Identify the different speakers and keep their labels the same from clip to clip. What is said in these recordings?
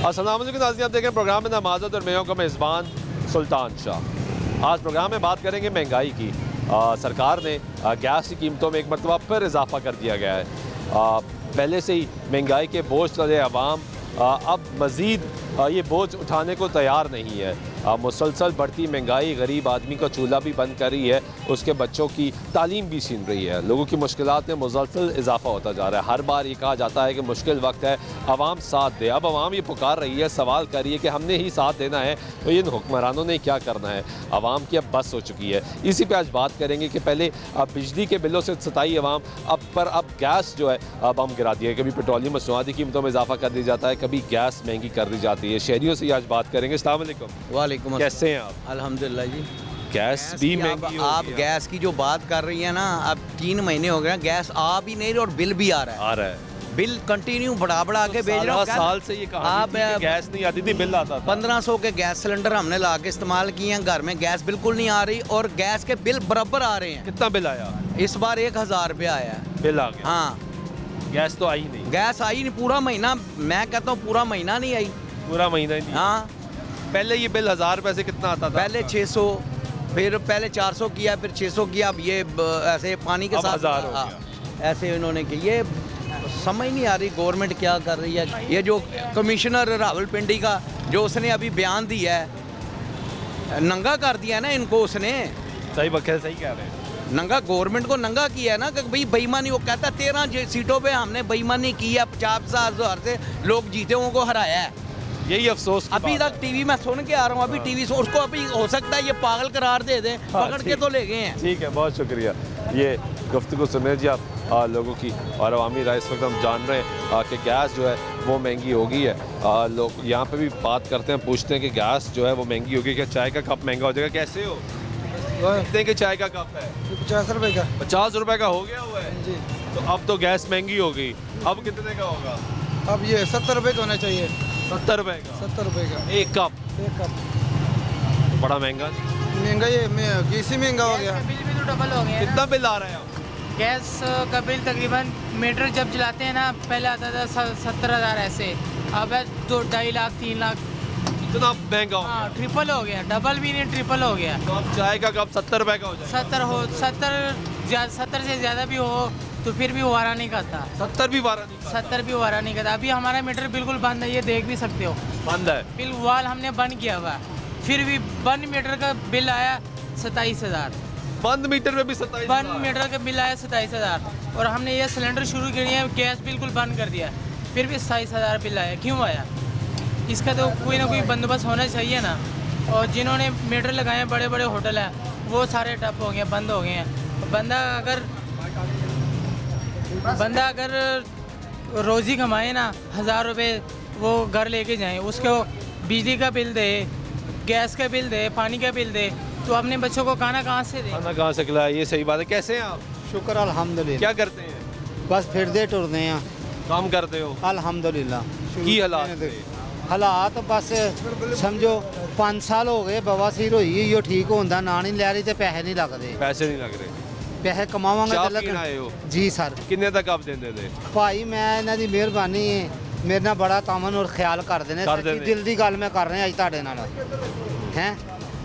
Speaker 1: अस्सलाम वालेकुम नाज़रीन, आप देख रहे हैं प्रोग्राम में नमाज़त और मैं हूं मेज़बान सुल्तान शाह। आज प्रोग्राम में बात करेंगे महंगाई की। सरकार ने गैस की कीमतों में एक मरतबा फिर इजाफा कर दिया गया है। पहले से ही महंगाई के बोझ तले अवाम अब मज़ीद ये बोझ उठाने को तैयार नहीं है। मुसलसल बढ़ती महंगाई गरीब आदमी का चूल्हा भी बंद कर रही है, उसके बच्चों की तालीम भी छीन रही है। लोगों की मुश्किलात में मुसलसल इजाफा होता जा रहा है। हर बार ये कहा जाता है कि मुश्किल वक्त है, आवाम साथ दे। अब आवाम ये पुकार रही है, सवाल कर रही है कि हमने ही साथ देना है तो इन हुक्मरानों ने क्या करना है। आवाम की अब बस हो चुकी है। इसी पर आज बात करेंगे कि पहले अब बिजली के बिलों से सताई आवाम अब गैस जो है अब हम गिरा दिए। कभी पेट्रोलियम मसनूआत की कीमतों में इजाफा कर दिया जाता है, कभी गैस महंगी कर दी जाती है। शहरियों से आज बात करेंगे। अस्सलाम वालेकुम। कैसे हैं आप?
Speaker 2: अल्हम्दुलिल्लाह जी।
Speaker 1: गैस भी महंगी हो
Speaker 2: आप गैस की जो बात कर रही है ना, अब 3 महीने हो गए गैस आ भी नहीं रही और बिल भी आ रहा है। बिल कंटिन्यू बढ़ा के भेज रहे हो।
Speaker 1: साल से ये कहानी थी कि गैस नहीं आती थी, बिल आता था।
Speaker 2: 1500 के गैस सिलेंडर हमने ला के इस्तेमाल किए हैं, घर में गैस बिल्कुल नहीं आ रही और गैस के बिल बराबर आ रहे हैं।
Speaker 1: कितना बिल आया
Speaker 2: इस बार? 1000 रुपया आया है।
Speaker 1: बिल आ गया?
Speaker 2: हाँ,
Speaker 1: गैस तो आई नहीं।
Speaker 2: गैस आई नहीं पूरा महीना। मैं कहता हूँ पूरा महीना नहीं आई।
Speaker 1: पूरा महीना नहीं।
Speaker 2: हाँ,
Speaker 1: पहले ये बिल 1000 रुपए से कितना आता था?
Speaker 2: पहले 600, फिर पहले 400 किया, फिर 600 किया। अब ये ऐसे पानी के साथ
Speaker 1: 1000 हो गया।
Speaker 2: ऐसे इन्होंने की। ये समझ नहीं आ रही गवर्नमेंट क्या कर रही है। ये जो कमिश्नर रावलपिंडी का जो उसने अभी बयान दिया है, नंगा कर दिया है ना इनको उसने।
Speaker 1: सही बखैर सही कह रहे हैं।
Speaker 2: नंगा, गवर्नमेंट को नंगा किया है ना कि भाई बेईमानी। वो कहता है 13 सीटों पे हमने बेईमानी की है, 50,000 से लोग जीते हुए को हराया है।
Speaker 1: यही अफसोस
Speaker 2: अभी तक टीवी में सुन के आ रहा हूँ, अभी टीवी से उसको अभी हो सकता है ये पागल करार दे दें। पकड़ के तो ले गए हैं।
Speaker 1: ठीक है, बहुत शुक्रिया। ये गुफ्तगू सुन रहे जी आप लोगों की और अवामी राय। इस वक्त हम जान रहे हैं कि गैस जो है वो महंगी हो गई है। लोग यहाँ पे भी बात करते हैं, पूछते हैं कि गैस जो है वो महंगी हो गई, क्या चाय का कप महंगा हो जाएगा? कैसे हो? कितने के चाय का कप है?
Speaker 3: 50 रुपए का।
Speaker 1: 50 रुपए का हो गया हुआ है जी। तो अब तो गैस महंगी हो गई, अब कितने का होगा?
Speaker 3: अब ये 70 रुपए का होना चाहिए।
Speaker 1: 70 रुपए का?
Speaker 3: 70 रुपए का
Speaker 1: एक कप?
Speaker 3: एक कप।
Speaker 1: बड़ा महंगा।
Speaker 3: महंगा, ये गैस ही महंगा हो गया।
Speaker 4: बिल भी तो डबल हो गया।
Speaker 1: कितना बिल आ रहा है?
Speaker 4: गैस का बिल तकरीबन मीटर जब चलाते हैं ना, पहले आता था 70,000 ऐसे, अब है 2-2.5 लाख 3 लाख।
Speaker 1: इतना महंगा हो?
Speaker 4: हाँ, ट्रिपल हो गया। डबल भी नहीं, ट्रिपल हो गया।
Speaker 1: तो अब चाय का कप 70 रुपए का हो जाएगा?
Speaker 4: 70 से ज़्यादा भी हो तो फिर भी वारा नहीं करता।
Speaker 1: 70 भी वारा नहीं करता?
Speaker 4: 70 भी वारा नहीं करता। अभी हमारा मीटर बिल्कुल बंद है, ये देख भी सकते हो।
Speaker 1: बंद है?
Speaker 4: बिल वाल हमने बंद किया हुआ है, फिर भी बंद मीटर का बिल आया 27,000।
Speaker 1: बंद मीटर में भी 27,000?
Speaker 4: बंद मीटर का बिल आया 27,000। और हमने ये सिलेंडर शुरू किया है, गैस बिल्कुल बंद कर दिया, फिर भी 27,000 बिल आया। क्यों आया? इसका तो कोई ना कोई बंदोबस्त होना चाहिए ना। और जिन्होंने मीटर लगाए हैं, बड़े बड़े होटल हैं, वो सारे ठप हो गए, बंद हो गए हैं। बंदा अगर रोज़ी कमाए ना 1000 रुपये वो घर लेके जाए, उसको बिजली का बिल दे, गैस का बिल दे, पानी का बिल दे, तो अपने बच्चों को खाना कहाँ से दे?
Speaker 1: खाना कहाँ से खिलाए? ये सही बात है। कैसे हैं आप?
Speaker 3: शुक्र अल्हम्दुलिल्लाह।
Speaker 1: क्या करते हैं?
Speaker 3: बस फिरदे टुरदे हैं।
Speaker 1: काम करते हो?
Speaker 3: अल्हम्दुलिल्लाह।
Speaker 1: की
Speaker 3: हालात बस समझो 5 साल हो गए बवासीर हुई, यो ठीक होंदा ना नहीं लै रही, तो पैसे नहीं लगते।
Speaker 1: पैसे नहीं लग रहे?
Speaker 3: पैसे कमावांगा
Speaker 1: चाह
Speaker 3: तो
Speaker 1: पीन आए हो?
Speaker 3: जी सर।
Speaker 1: किन्ने तक आप देंदे थे?
Speaker 3: भाई मैं इन्हां दी मेहरबानी है, मेरे नाल बड़ा तामन और ख्याल करते हैं। सच्ची दिल की गल मैं कर रहा अज तुहाडे नाल हैं।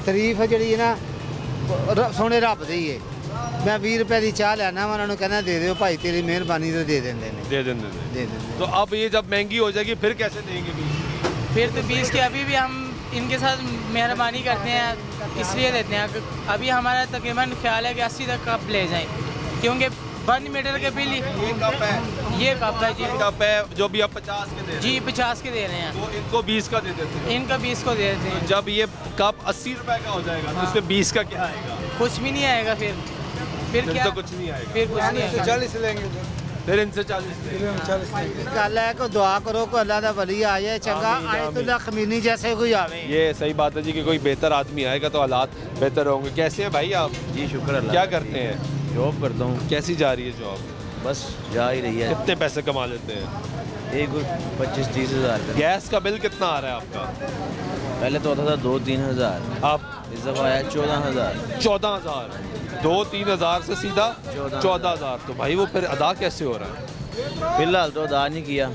Speaker 3: तारीफ जी ना सोने रब दी है। मैं 20 रुपए की चाह लेना, मैं उन्होंने कहना दे दो भाई, तेरी मेहरबानी तो दे देंगे।
Speaker 1: दे देंगे। तो अब ये जब महंगी हो जाएगी फिर कैसे देंगे?
Speaker 4: फिर तो 20 की अभी भी हम इनके साथ मेहरबानी करते हैं, इसलिए देते हैं। अभी हमारा तकरीबन ख्याल है कि 80 तक कप ले जाएं, क्योंकि बंद मीटर के बिल।
Speaker 1: ये कप है?
Speaker 4: ये कप है जी।
Speaker 1: कप है जो भी आप 50 के दे रहे हैं?
Speaker 4: जी 50 के दे रहे हैं।
Speaker 1: तो इनको 20 का दे देते हैं?
Speaker 4: इनका 20 को दे देते हैं।
Speaker 1: जब ये कप 80 रुपए का हो जाएगा तो इसमें 20 का क्या आएगा?
Speaker 4: कुछ भी नहीं आएगा। फिर क्या?
Speaker 1: तो कुछ नहीं आएगा।
Speaker 4: फिर कुछ नहीं आएगा।
Speaker 3: 40 लेंगे।
Speaker 1: फिर इनसे 40
Speaker 3: गल है कि दुआ करो को अल्लाह दा वली आ जाए, चंगा आयतुल्लाह खमीनी जैसे कोई आवे।
Speaker 1: ये सही बात है जी कि कोई बेहतर आदमी आएगा तो हालात बेहतर होंगे। कैसे हैं भाई आप?
Speaker 2: जी शुक्र अल्लाह।
Speaker 1: क्या करते हैं?
Speaker 2: जॉब करता हूँ।
Speaker 1: कैसी जा रही है जॉब?
Speaker 2: बस जा ही रही है।
Speaker 1: कितने पैसे कमा लेते हैं?
Speaker 2: एक 25-30 हज़ार।
Speaker 1: गैस का बिल कितना आ रहा है आपका?
Speaker 2: पहले तो होता था 2-3 हज़ार,
Speaker 1: अब
Speaker 2: इस दफ़ा आया 14,000।
Speaker 1: 14,000? 2-3 हज़ार से सीधा 14,000। तो भाई वो फिर अदा कैसे हो रहा है?
Speaker 2: फिलहाल तो अदा नहीं किया,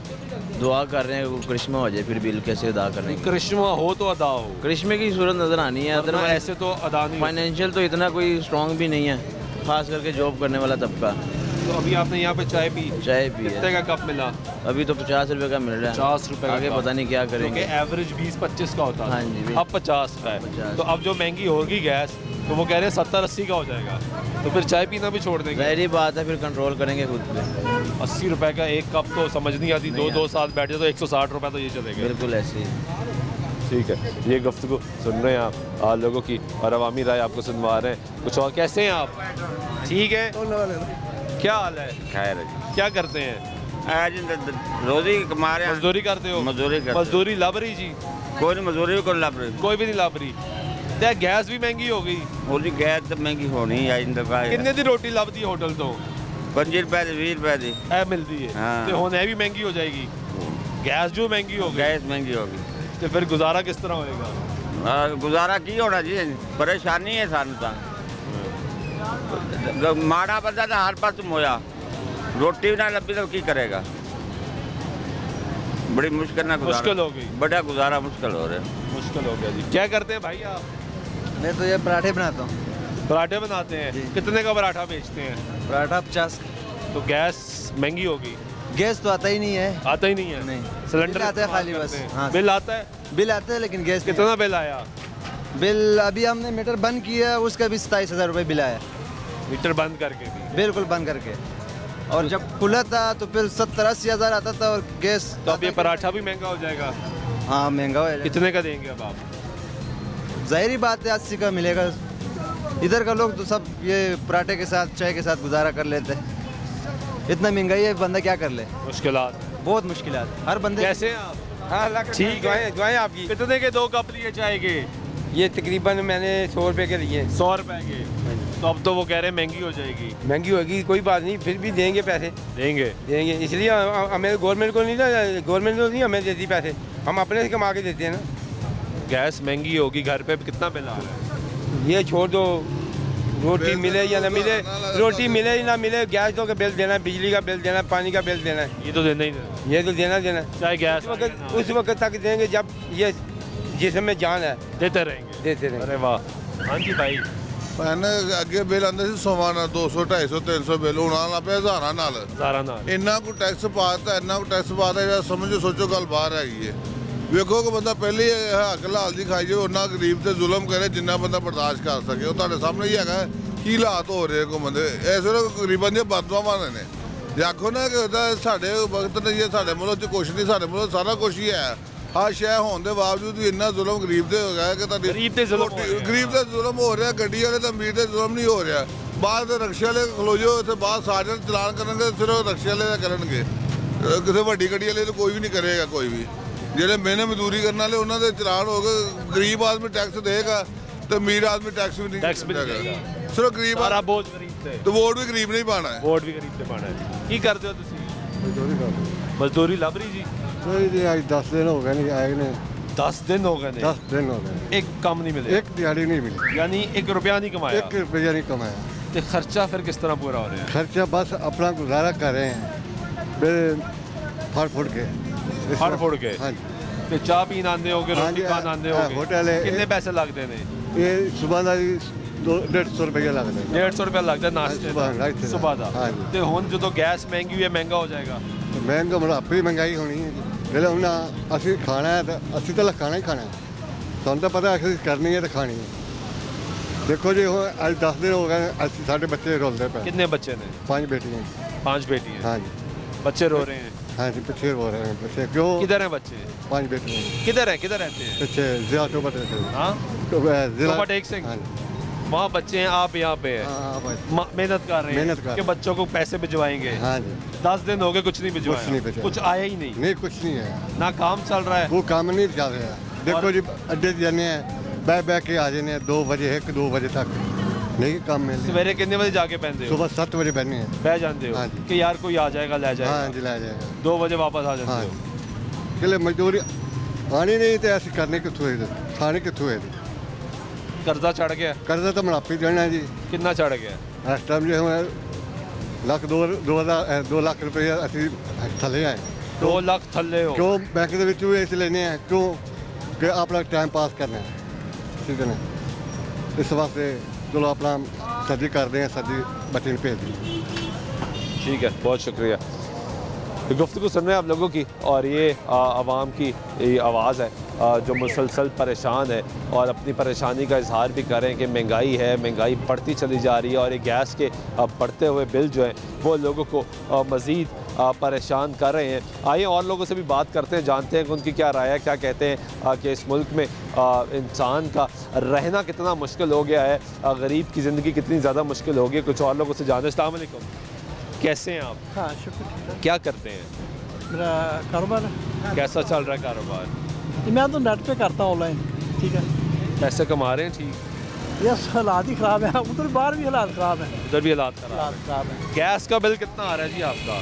Speaker 2: दुआ कर रहे हैं वो करिश्मा हो जाए, फिर बिल कैसे अदा करेंगे?
Speaker 1: करिश्मा हो तो अदा हो,
Speaker 2: करिश्मे की सूरत नज़र आनी है,
Speaker 1: वरना
Speaker 2: अदरवाइज
Speaker 1: ऐसे तो अदा नहीं।
Speaker 2: फाइनेंशियल तो इतना कोई स्ट्रॉन्ग भी नहीं है, खास करके जॉब करने वाला तबका।
Speaker 1: तो अभी आपने यहाँ पे चाय पी,
Speaker 2: चाय भी
Speaker 1: कितने
Speaker 2: है,
Speaker 1: का कप मिला?
Speaker 2: अभी तो 50 रुपए का मिल रहा है,
Speaker 1: 50 रुपए का
Speaker 2: आगे
Speaker 1: कप।
Speaker 2: पता नहीं क्या
Speaker 1: क्योंकि
Speaker 2: करेंगे।
Speaker 1: एवरेज 20-25 का होता है।
Speaker 2: हाँ जी,
Speaker 1: अब 50 का है।
Speaker 2: 50।
Speaker 1: तो अब जो महंगी होगी गैस, तो वो कह रहे हैं 70-80 का हो जाएगा, तो फिर चाय पीना भी छोड़ देंगे।
Speaker 2: ज़ाहिर बात है, फिर कंट्रोल करेंगे खुद पे।
Speaker 1: 80 रुपए का एक कप तो समझ नहीं आती, दो साथ बैठे तो 160 रुपए तो ये चलेगा।
Speaker 2: बिल्कुल ऐसे ही।
Speaker 1: ठीक है, ये गुफ्तगू सुन रहे हैं आप लोगों की, और अवामी राय आपको सुनवा रहे हैं। कुछ और कैसे हैं आप? ठीक है, क्या हाल है?
Speaker 5: खैर है जी।
Speaker 1: क्या करते हैं?
Speaker 5: आज रोजी कमा रहे हैं।
Speaker 1: मजदूरी करते हो?
Speaker 5: मजदूरी करते।
Speaker 1: मजदूरी लभ रही जी?
Speaker 5: कोई नहीं मजदूरी भी कोई लभ रही।
Speaker 1: कोई भी नहीं लभ रही। ते गैस भी महंगी हो गई।
Speaker 5: ਉਹਦੀ गैस तो महंगी होनी है आज दफा।
Speaker 1: कितने दी रोटी लभदी है होटल तो?
Speaker 5: 5 रुपए की 20 रुपए की
Speaker 1: ऐ मिलती है।
Speaker 5: हाँ।
Speaker 1: ते हुण ऐ भी महंगी हो जाएगी, गैस जो महंगी हो गई,
Speaker 5: गैस महंगी होगी
Speaker 1: तो फिर गुजारा किस तरह होएगा?
Speaker 5: गुजारा की होना जी, परेशानी है सानू तो। माड़ा बंदा तो हर पास मोया, रोटी भी ना लभी तो की करेगा? बड़ी मुश्किल ना गुजारा,
Speaker 1: मुश्किल हो गई।
Speaker 5: बड़ा गुजारा मुश्किल हो रहा है।
Speaker 1: मुश्किल हो गया जी। क्या करते हैं भाई आप?
Speaker 6: मैं तो ये पराठे बनाता हूँ।
Speaker 1: पराठे बनाते हैं? कितने का पराठा बेचते हैं?
Speaker 6: पराठा 50।
Speaker 1: तो गैस महंगी होगी,
Speaker 6: गैस तो आता ही नहीं है।
Speaker 1: आता ही नहीं है?
Speaker 6: नहीं।
Speaker 1: सिलेंडर
Speaker 6: बिल आता है
Speaker 1: इस्तेमाल
Speaker 6: खाली बस।
Speaker 1: करते हैं।
Speaker 6: हाँ।
Speaker 1: बिल आता है?
Speaker 6: बिल आता है लेकिन गैस नहीं।
Speaker 1: कितना बिल आया?
Speaker 6: बिल अभी हमने मीटर बंद किया, उसका भी 27,000 रुपये बिल आया,
Speaker 1: मीटर बंद करके भी?
Speaker 6: बिल्कुल बंद करके। और जब खुला था तो फिर 70-80 हज़ार आता था, और गैस
Speaker 1: तो अब ये पराठा भी महंगा हो जाएगा।
Speaker 6: हाँ महंगा हो जाएगा।
Speaker 1: कितने का देंगे अब आप?
Speaker 6: ज़ाहिरी बात है 80 का मिलेगा। इधर का लोग तो सब ये पराठे के साथ चाय के साथ गुजारा कर लेते हैं। इतना महंगाई है, बंदा क्या कर ले?
Speaker 1: मुश्किलात,
Speaker 6: बहुत मुश्किलात हर बंदे।
Speaker 1: कैसे हैं आप?
Speaker 7: हाँ
Speaker 1: ठीक है,
Speaker 7: दुआएं आपकी।
Speaker 1: कितने के 2 कप लिए चाय के?
Speaker 7: ये तकरीबन मैंने 100 रुपए के लिए।
Speaker 1: 100 रुपए के? तो अब तो वो कह रहे हैं महंगी हो जाएगी।
Speaker 7: महंगी होगी कोई बात नहीं, फिर भी देंगे पैसे,
Speaker 1: देंगे
Speaker 7: इसलिए हमें गवर्नमेंट को नहीं ना, गवर्नमेंट तो नहीं हमें देती पैसे, हम अपने से कमा के देते हैं ना।
Speaker 1: गैस महंगी होगी, घर पे कितना बिल आ रहा है?
Speaker 7: ये छोड़ दो, रोटी मिले या ना मिले, रोटी मिले या ना मिले, गैस तो का बिल देना है, बिजली का बिल देना है, पानी का बिल देना है,
Speaker 1: ये तो देना ही देना,
Speaker 7: ये तो देना देना।
Speaker 1: चाहे गैस
Speaker 7: उस वक्त तक देंगे जब ये जिसमें जान है,
Speaker 1: देते रहेंगे,
Speaker 7: देते रहेंगे।
Speaker 1: अरे वाह। हाँ जी भाई,
Speaker 8: मैंने अगे बिल आते सी 100 200 250 300 बिल हूँ आना पे हज़ारां नाल।
Speaker 1: सारा ना
Speaker 8: इन्ना को टैक्स पाता, इन्ना को टैक्स पाता, समझो सोचो गल बाहर हैगी है। वेखो कि बंदा पहले ही हक लाल दी खाई जाए, उन्ना गरीब ते जुल्म करे जिन्ना बंदा बर्दाश्त कर सके। वो तुहाडे सामने ही हैगा की हालात हो रहे घूमन दे। इस वे गरीबां दी बददुआवां ने। जे आखो ना कि साढ़े वक्त ने ये साढ़े मुल्क च कुछ नहीं, साढ़े मुल्क सारा कुछ ही है। हर शह होने के बावजूद भी इन्ना जुल्म गरीब दे हो गया कि
Speaker 1: गरीब ते जुल्म हो रहा है।
Speaker 8: गरीब ते जुल्म हो रहा, गड्डी वाले ते अमीर ते जुल्म नहीं हो रहा। बाहर दे रक्शे वाले खलो जो इत्थे बाहर सारे चलान करनगे, सिर्फ रक्शे वाले दा करनगे, किसी वड्डी गड्डी वाले तो कोई भी नहीं करेगा। कोई भी ਜਿਹੜੇ ਮਿਹਨਤ ਮਜ਼ਦੂਰੀ ਕਰਨ ਵਾਲੇ ਉਹਨਾਂ ਦੇ ਚਲਾਨ ਹੋ ਗਏ। ਗਰੀਬ ਆਦਮੀ ਟੈਕਸ ਦੇਗਾ ਤੇ ਅਮੀਰ ਆਦਮੀ ਟੈਕਸ ਵੀ ਨਹੀਂ ਦੇਗਾ। ਸਿਰਫ ਗਰੀਬ
Speaker 1: ਸਾਰਾ ਬੋਝ ਗਰੀਬ ਤੇ,
Speaker 8: ਤੇ ਵੋਟ ਵੀ ਗਰੀਬ ਨਹੀਂ ਪਾਣਾ ਹੈ।
Speaker 1: ਵੋਟ ਵੀ ਗਰੀਬ ਤੇ ਪਾਣਾ ਹੈ। ਕੀ ਕਰਦੇ ਹੋ ਤੁਸੀਂ?
Speaker 9: ਮਜ਼ਦੂਰੀ ਕਰਦੇ।
Speaker 1: ਮਜ਼ਦੂਰੀ ਲੱਭ ਰਹੀ ਜੀ?
Speaker 9: ਕੋਈ ਜੀ ਅੱਜ 10 ਦਿਨ ਹੋ ਗਏ ਨੇ ਆਏ ਨੇ।
Speaker 1: 10 दिन हो गए ने?
Speaker 9: 10 दिन हो गए,
Speaker 1: एक काम नहीं मिले,
Speaker 9: एक दिहाड़ी नहीं मिली,
Speaker 1: यानी 1 रुपया नहीं कमाया।
Speaker 9: 1 रुपया नहीं कमाया।
Speaker 1: तो खर्चा फिर किस तरह पूरा हो रहा है?
Speaker 9: खर्चा बस अपना गुजारा कर रहे हैं, फिर फड़ फुड़ के।
Speaker 1: फड़ फुड़ के?
Speaker 9: हाँ जी।
Speaker 1: ਤੇ ਚਾਹ ਪੀਣ ਆਉਂਦੇ ਹੋਗੇ,
Speaker 9: हाँ
Speaker 1: ਰੋਟੀ
Speaker 9: जी,
Speaker 1: ਖਾਣ ਆਉਂਦੇ
Speaker 9: हाँ,
Speaker 1: ਹੋਗੇ,
Speaker 9: होटल है।
Speaker 1: ਕਿੰਨੇ ਪੈਸੇ ਲੱਗਦੇ ਨੇ?
Speaker 9: ये सुबह का 150 रुपया लगता है।
Speaker 1: 150 रुपया लगਦਾ ਨਾਸ਼ਤੇ
Speaker 9: ਸੁਬਾਹ
Speaker 1: ਦਾ,
Speaker 9: ਦਾ।
Speaker 1: ਸੁਬਾਹ ਦਾ।
Speaker 9: हाँ जी।
Speaker 1: ਤੇ ਹੁਣ ਜਦੋਂ ਗੈਸ ਮਹਿੰਗੀ ਹੋਈ ਹੈ, ਮਹਿੰਗਾ ਹੋ ਜਾਏਗਾ।
Speaker 9: तो महंगा मतलब आपे महंगाई होनी है जी। पहले हमने असं खाना है तो असं तो खाना ही खाना है, ਸਾਨੂੰ तो पता असं करनी है तो खानी है। देखो जी ਹੁਣ ਅੱਜ 10 दिन हो गए, ਅਸੀਂ ਸਾਡੇ ਬੱਚੇ ਰੋਲਦੇ ਪਏ।
Speaker 1: कितने बच्चे ने?
Speaker 9: 5 बेटियां।
Speaker 1: 5 बेटी हैं।
Speaker 9: हाँ जी।
Speaker 1: बच्चे रो रहे हैं?
Speaker 9: हाँ जी, पीछे हो रहे हैं बच्चे। क्यों?
Speaker 1: किधर हैं बच्चे?
Speaker 9: 5 बेटियां
Speaker 1: किधर है, किधर रहते हैं?
Speaker 9: पीछे जिला टोबट
Speaker 1: हाँ,
Speaker 9: जिला
Speaker 1: टोबट एक सिंह।
Speaker 9: हाँ जी।
Speaker 1: वहाँ बच्चे हैं, आप यहाँ पे हैं,
Speaker 9: हाँ भाई।
Speaker 1: मेहनत कर रहे हैं
Speaker 9: मेहनत कर
Speaker 1: कि बच्चों को पैसे भिजवाएंगे।
Speaker 9: हाँ जी।
Speaker 1: 10 दिन हो गए, कुछ नहीं
Speaker 9: कुछ नहीं
Speaker 1: भिजवाया,
Speaker 9: भिजवाया।
Speaker 1: कुछ आया ही नहीं,
Speaker 9: नहीं कुछ नहीं है,
Speaker 1: ना काम चल रहा है।
Speaker 9: वो काम नहीं चल रहा है। देखो जी अड्डे जाने हैं, बह के आ जाने 2 बजे 1-2 बजे तक नहीं काम मिल रहा।
Speaker 1: सवेरे कितने बजे जाके पहनते हो?
Speaker 9: सुबह 7 बजे बहने हैं।
Speaker 1: बह जाते हो
Speaker 9: हाँ जी।
Speaker 1: कि यार कोई आ जाएगा ले
Speaker 9: हाँ
Speaker 1: जाएगा,
Speaker 9: जी, ला जाएगा।
Speaker 1: 2 बजे वापस आ जाते
Speaker 9: हाँ
Speaker 1: हो।
Speaker 9: चले मजदूरी आनी नहीं तो ऐसे करने कितों है, खाने कितों है।
Speaker 1: कर्जा चढ़ गया?
Speaker 9: कर्जा तो मुनाफी देना जी।
Speaker 1: कितना चढ़ गया?
Speaker 9: इस टाइम जो है 1 लाख 2 लाख रुपये असी थले आए।
Speaker 1: 2 ਲੱਖ ਥੱਲੇ ਹੋ
Speaker 9: ਕਿਉਂ ਬੈਂਕ ਦੇ ਵਿੱਚ ਵੀ ਇਸ ਲੈਣੇ ਆ ਕਿਉਂ ਕਿ ਆਪਣਾ ਟਾਈਮ ਪਾਸ ਕਰਨਾ ਹੈ ਠੀਕ ਹੈ ਨਾ ਇਸ ਵਾਸਤੇ ਚਲੋ ਆਪਣਾ ਸਰਦੀ ਕਰਦੇ ਆ ਸਰਦੀ ਬੱਚੇ ਨੂੰ ਭੇਜ ਦਿੰਦੇ
Speaker 1: ठीक है, बहुत शुक्रिया। गुफ्तगू सुन रहे हैं आप लोगों की और ये आवाम की आवाज़ है जो मुसलसल परेशान है और अपनी परेशानी का इजहार भी करें कि महंगाई है, महंगाई बढ़ती चली जा रही है और ये गैस के बढ़ते हुए बिल जो हैं वो लोगों को मज़ीद परेशान कर रहे हैं। आइए और लोगों से भी बात करते हैं, जानते हैं कि उनकी क्या राय है, क्या कहते हैं कि इस मुल्क में इंसान का रहना कितना मुश्किल हो गया है, गरीब की ज़िंदगी कितनी ज़्यादा मुश्किल हो गई है। कुछ और लोगों से जाने। अस्सलाम वालेकुम, कैसे हैं आप?
Speaker 10: हाँ शुक्र।
Speaker 1: क्या करते हैं?
Speaker 10: मेरा कारोबार है।
Speaker 1: कैसा चल रहा है कारोबार?
Speaker 10: मैं तो नेट पे करता हूँ ऑनलाइन। ठीक है,
Speaker 1: पैसे कमा रहे हैं? ठीक।
Speaker 10: यस, हालात ही ख़राब है, उधर बाहर भी हालात ख़राब है।
Speaker 1: उधर भी हालात ख़राब है। गैस का बिल कितना आ रहा है जी आपका?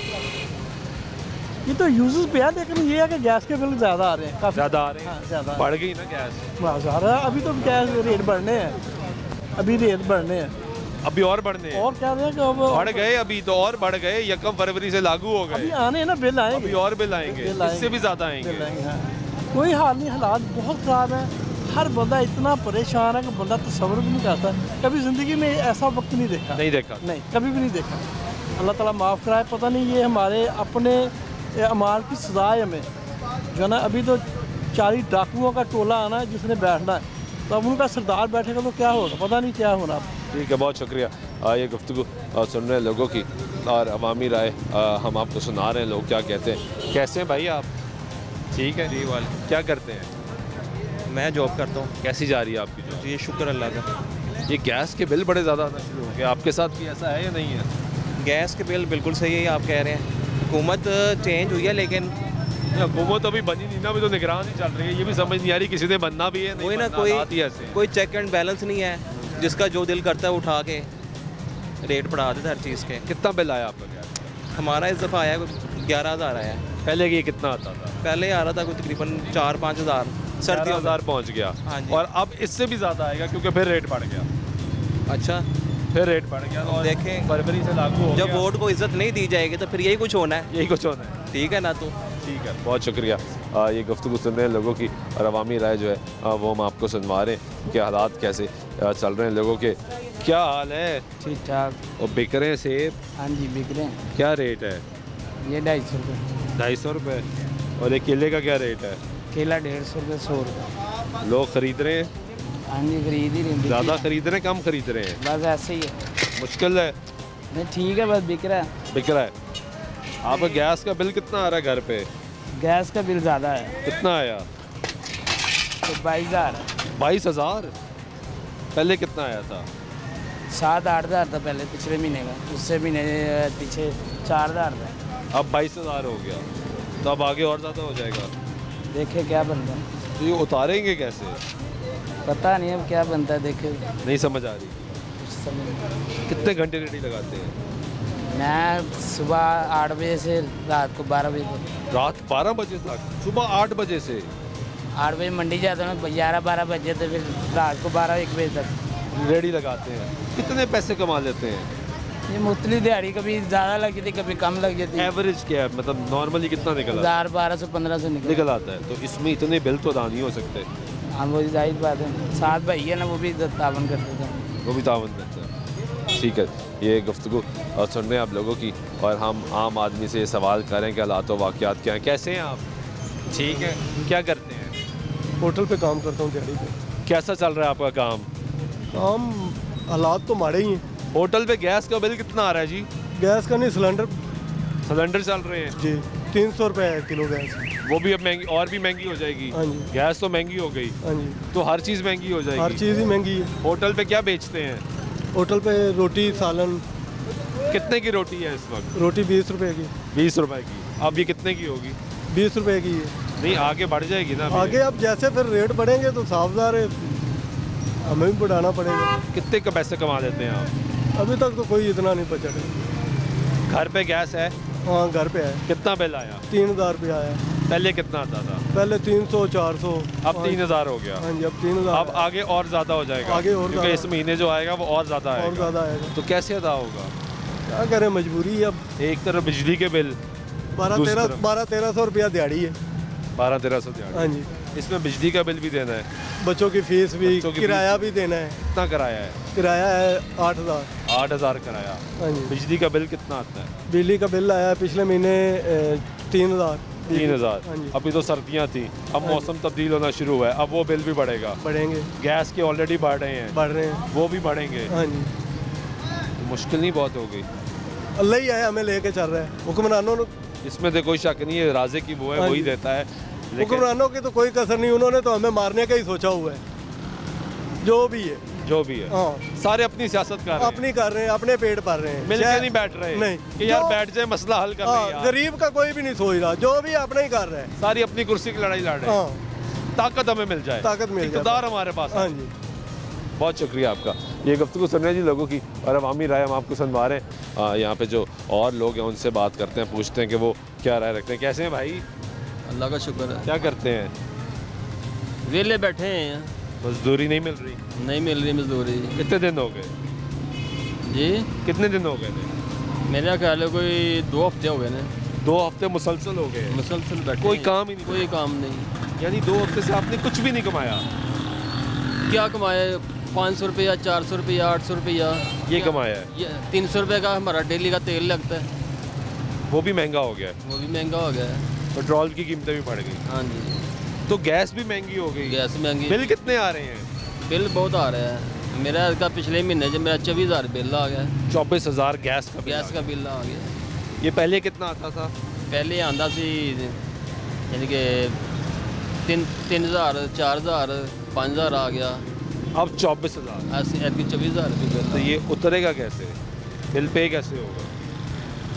Speaker 10: ये तो यूज़ पे है, लेकिन ये है कि गैस के बिल ज़्यादा आ रहे हैं, काफ़ी
Speaker 1: ज़्यादा आ रहे हैं।
Speaker 10: हाँ, ज़्यादा
Speaker 1: बढ़ गई ना गैस?
Speaker 10: ज़्यादा अभी तो गैस रेट बढ़ने हैं, अभी रेट बढ़ने हैं,
Speaker 1: अभी और बढ़ने हैं।
Speaker 10: और क्या रहे कि अब
Speaker 1: बढ़ गए, अभी तो और बढ़ गए, 1 फरवरी से लागू हो गए।
Speaker 10: अभी आने हैं ना, बिल आएंगे,
Speaker 1: अभी और बिल आएंगे, इससे भी ज़्यादा आएंगे।
Speaker 10: हाँ। कोई हाल नहीं, हालात बहुत ख़राब है, हर बंदा इतना परेशान है कि बंदा तसव्वुर भी नहीं करता। कभी ज़िंदगी में ऐसा वक्त नहीं देखा, नहीं कभी भी नहीं देखा। अल्लाह ताला माफ़ कराए। पता नहीं ये हमारे अपने अमाल की सज़ा है हमें, जो है ना। अभी तो 40 डाकुओं का टोला आना है जिसने बैठना है, तो अब उनका सरदार बैठेगा तो क्या होगा, पता नहीं क्या होना।
Speaker 1: ठीक है, बहुत शुक्रिया। ये गुफ्तगू सुन रहे हैं लोगों की और अवामी राय हम आपको सुना रहे हैं, लोग क्या कहते हैं। कैसे हैं भाई आप? ठीक है जी। वाले क्या करते हैं?
Speaker 11: मैं जॉब करता हूँ।
Speaker 1: कैसी जा रही है आपकी जॉब?
Speaker 11: जी शुक्र अल्लाह का।
Speaker 1: ये गैस के बिल बड़े ज़्यादा आना शुरू हो गए, आपके साथ भी ऐसा है या नहीं है?
Speaker 11: गैस के बिल बिल्कुल सही है, आप कह रहे हैं। हुकूमत चेंज हुई है लेकिन
Speaker 1: हुकूमत अभी बनी नहीं ना, अभी तो निगरान ही चल रही है। ये भी समझ नहीं आ रही किसी ने बनना भी है,
Speaker 11: कोई ना कोई चेक एंड बैलेंस नहीं है, जिसका जो दिल करता है उठा के रेट बढ़ा देता है हर चीज़ के।
Speaker 1: कितना बिल आया आपका गैस?
Speaker 11: हमारा इस दफ़ा आया 11,000 आया।
Speaker 1: पहले ये कितना आता था?
Speaker 11: पहले आ रहा था कोई तकरीबन 4-5 हज़ार, सर्दियों
Speaker 1: 1000 पहुँच गया।
Speaker 11: हाँ जी।
Speaker 1: और अब इससे भी ज़्यादा आएगा क्योंकि फिर रेट बढ़ गया।
Speaker 11: अच्छा,
Speaker 1: फिर रेट बढ़ गया और
Speaker 11: देखें
Speaker 1: फरवरी से लागू हो
Speaker 11: जब
Speaker 1: गया।
Speaker 11: वोट को इज्जत नहीं दी जाएगी तो फिर यही कुछ होना है।
Speaker 1: यही कुछ होना है।
Speaker 11: ठीक है ना। तो
Speaker 1: ठीक है, बहुत शुक्रिया। ये गुफ्तगू सुन रहे हैं लोगों की और अवामी राय जो है वो हम आपको सुनवा रहे हैं कि हालात कैसे चल रहे हैं लोगों के। क्या हाल है?
Speaker 12: ठीक ठाक।
Speaker 1: और बिक रहे हैं सेब?
Speaker 12: हाँ जी बिक रहे हैं।
Speaker 1: क्या रेट है?
Speaker 12: ये 250 रुपये।
Speaker 1: 250 रुपये। और एक केले का क्या रेट है?
Speaker 12: केला 150 रुपये, 100 रुपये।
Speaker 1: लोग खरीद रहे हैं?
Speaker 12: हाँ जी खरीद ही रहे हैं।
Speaker 1: ज़्यादा खरीद रहे हैं, कम खरीद रहे हैं?
Speaker 12: बस ऐसे ही है,
Speaker 1: मुश्किल है।
Speaker 12: नहीं ठीक है, बस बिक रहा है।
Speaker 1: बिक रहा है। आपका गैस का बिल कितना आ रहा है घर पे?
Speaker 12: गैस का बिल ज़्यादा है।
Speaker 1: कितना आया?
Speaker 12: तो 22,000।
Speaker 1: 22,000? पहले कितना आया था?
Speaker 12: 7-8 हज़ार था पहले, पिछले महीने का। उससे महीने पीछे 4,000 था।
Speaker 1: अब 22,000 हो गया, तो अब आगे और ज़्यादा हो जाएगा।
Speaker 12: देखे क्या बनता है।
Speaker 1: तो ये उतारेंगे कैसे?
Speaker 12: पता नहीं अब क्या बनता है, देखे
Speaker 1: नहीं समझ आ रही। कितने घंटे रेडी लगाते हैं?
Speaker 12: मैं सुबह 8 बजे से रात को 12 बजे तक।
Speaker 1: रात 12 बजे तक? सुबह 8 बजे से?
Speaker 12: 8 बजे मंडी जाता हूँ, 11-12 बजे तो फिर रात को 12-1 बजे तक
Speaker 1: रेडी लगाते हैं। कितने पैसे कमा लेते हैं?
Speaker 12: ये मुख्तली दिहाड़ी कभी ज़्यादा लग जाती, कभी कम लग जाती।
Speaker 1: एवरेज क्या है, मतलब नॉर्मली कितना निकल आता है?
Speaker 12: 1200-1500
Speaker 1: निकल आता है। तो इसमें इतने बिल तो अदा नहीं हो सकते।
Speaker 12: हाँ वो जाहिर बात है। 7 भाई है ना, वो भी तावन करते थे।
Speaker 1: वो भी तावन करते हैं। ठीक है, ये गुफ्तगू सुन रहे हैं आप लोगों की और हम आम आदमी से सवाल करें कि हालात वाक़यात क्या हैं। कैसे हैं आप? ठीक है। क्या करते हैं?
Speaker 10: होटल पे काम करता हूँ, दिहाड़ी पे।
Speaker 1: कैसा चल रहा है आपका काम?
Speaker 10: काम हालात तो माड़े ही हैं।
Speaker 1: होटल पे गैस का बिल कितना आ रहा है जी?
Speaker 10: गैस का नहीं, सिलेंडर
Speaker 1: चल रहे हैं
Speaker 10: जी। 300 रुपये है किलो गैस।
Speaker 1: वो भी अब महंगी, और भी महंगी हो जाएगी।
Speaker 10: हाँ जी।
Speaker 1: गैस तो महंगी हो गई।
Speaker 10: हाँ जी।
Speaker 1: तो हर चीज़ महंगी हो जाएगी।
Speaker 10: हर चीज़ ही महंगी है।
Speaker 1: होटल पे क्या बेचते हैं?
Speaker 10: होटल पे रोटी सालन।
Speaker 1: कितने की रोटी है इस वक्त?
Speaker 10: रोटी 20 रुपये की।
Speaker 1: 20 रुपए की। अब ये कितने की होगी?
Speaker 10: 20 रुपये की है।
Speaker 1: नहीं, आगे बढ़ जाएगी ना।
Speaker 10: आगे अब जैसे फिर रेट बढ़ेंगे तो साफदार है, हमें भी बढ़ाना पड़ेगा।
Speaker 1: कितने का पैसे कमा लेते हैं आप?
Speaker 10: अभी तक तो कोई इतना नहीं बचा।
Speaker 1: घर पे गैस है?
Speaker 10: हाँ घर पे है।
Speaker 1: कितना बिल आया?
Speaker 10: 3,000 रुपया आया।
Speaker 1: पहले कितना आता था?
Speaker 10: पहले 300-400।
Speaker 1: अब 3,000 हो गया।
Speaker 10: हाँ जी, अब 3,000।
Speaker 1: अब आगे और ज़्यादा हो जाएगा।
Speaker 10: आगे और
Speaker 1: क्योंकि इस महीने जो आएगा वो और ज़्यादा आएगा।
Speaker 10: और ज़्यादा आएगा।
Speaker 1: तो कैसे अदा होगा?
Speaker 10: क्या करें, मजबूरी है अब।
Speaker 1: एक तरफ बिजली के बिल,
Speaker 13: 1200-1300 रुपया दिहाड़ी है।
Speaker 1: 1200-1300 दिहाड़ी।
Speaker 13: हाँ जी।
Speaker 1: इसमें बिजली का बिल भी देना है,
Speaker 13: बच्चों की फीस भी, किराया भी देना है।
Speaker 1: कितना किराया है?
Speaker 13: किराया है 8000।
Speaker 1: 8000 किराया।
Speaker 13: हाँ जी।
Speaker 1: बिजली का बिल कितना आता है?
Speaker 13: बिजली का बिल आया पिछले महीने 3000।
Speaker 1: 3000। अभी तो सर्दियाँ थी, अब मौसम तब्दील होना शुरू हुआ है, अब वो बिल भी बढ़ेगा।
Speaker 13: बढ़ेंगे।
Speaker 1: गैस के ऑलरेडी बढ़ रहे हैं, वो भी बढ़ेंगे।
Speaker 13: हाँ जी।
Speaker 1: मुश्किल नहीं बहुत हो गई?
Speaker 13: अल्लाह ही है, हमें लेके चल रहा है। हुक्मरानों ने,
Speaker 1: इसमें तो कोई शक नहीं है, राजे की वो है, वही देता है।
Speaker 13: हुक्मरानों की तो कोई कसर नहीं, उन्होंने तो हमें मारने का ही सोचा हुआ है। जो भी है हाँ।
Speaker 1: सारे अपनी सियासत कर रहे हैं,
Speaker 13: अपनी कर रहे हैं, अपने पेट भर रहे हैं,
Speaker 1: मिलके नहीं बैठ रहे
Speaker 13: नहीं
Speaker 1: कि यार बैठ जाए मसला हल कर
Speaker 13: हाँ, गरीब का कोई भी नहीं सोच रहा, जो भी अपना ही कर रहा है।
Speaker 1: सारी अपनी कुर्सी की लड़ाई लड़ रहे हैं। ताकत हमें मिल जाए,
Speaker 13: ताकत मिल जाए,
Speaker 1: इक़्तिदार हमारे पास।
Speaker 13: हाँ जी।
Speaker 1: बहुत शुक्रिया आपका। ये गुफ्तगू सुन रहे हैं जी लोगों की, और अवामी राय हम आपको सुनवा रहे हैं। यहाँ पे जो और लोग हैं उनसे बात करते हैं, पूछते हैं कि वो क्या राय रखते हैं। कैसे हैं भाई?
Speaker 14: अल्लाह का शुक्र है।
Speaker 1: क्या करते हैं?
Speaker 14: वेले बैठे हैं।
Speaker 1: मजदूरी नहीं मिल रही?
Speaker 14: नहीं मिल रही मजदूरी।
Speaker 1: कितने दिन हो गए
Speaker 14: जी?
Speaker 1: कितने दिन हो गए थे?
Speaker 14: मेरा ख्याल है कोई 2 हफ्ते हो गए ना।
Speaker 1: 2 हफ्ते मुसलसल हो गए?
Speaker 14: मुसलसल बैठे,
Speaker 1: कोई काम ही नहीं?
Speaker 14: कोई काम नहीं।
Speaker 1: यानी 2 हफ्ते से आपने कुछ भी नहीं कमाया?
Speaker 14: क्या कमाया? 500 रुपया, 400 रुपया, 800 रुपया
Speaker 1: ये कमाया है।
Speaker 14: ये 300 रुपये का हमारा डेली का तेल लगता है,
Speaker 1: वो भी महंगा हो गया।
Speaker 14: वो भी महंगा हो गया है।
Speaker 1: पेट्रोल की कीमतें भी बढ़ गई।
Speaker 14: हाँ जी।
Speaker 1: तो गैस भी महंगी हो गई?
Speaker 14: गैस महंगी।
Speaker 1: बिल कितने आ रहे हैं?
Speaker 14: बिल बहुत आ रहा है। मेरा इसका पिछले महीने जब मेरा 24,000 बिल आ गया।
Speaker 1: 24,000 गैस का
Speaker 14: बिल आ गया।
Speaker 1: ये पहले कितना आता था?
Speaker 14: पहले आंदा सी यानी कि 3,000, 4,000, 5,000 आ गया।
Speaker 1: अब 24,000।
Speaker 14: ऐसे 24,000 बिल।
Speaker 1: तो ये उतरेगा कैसे? बिल पे कैसे होगा?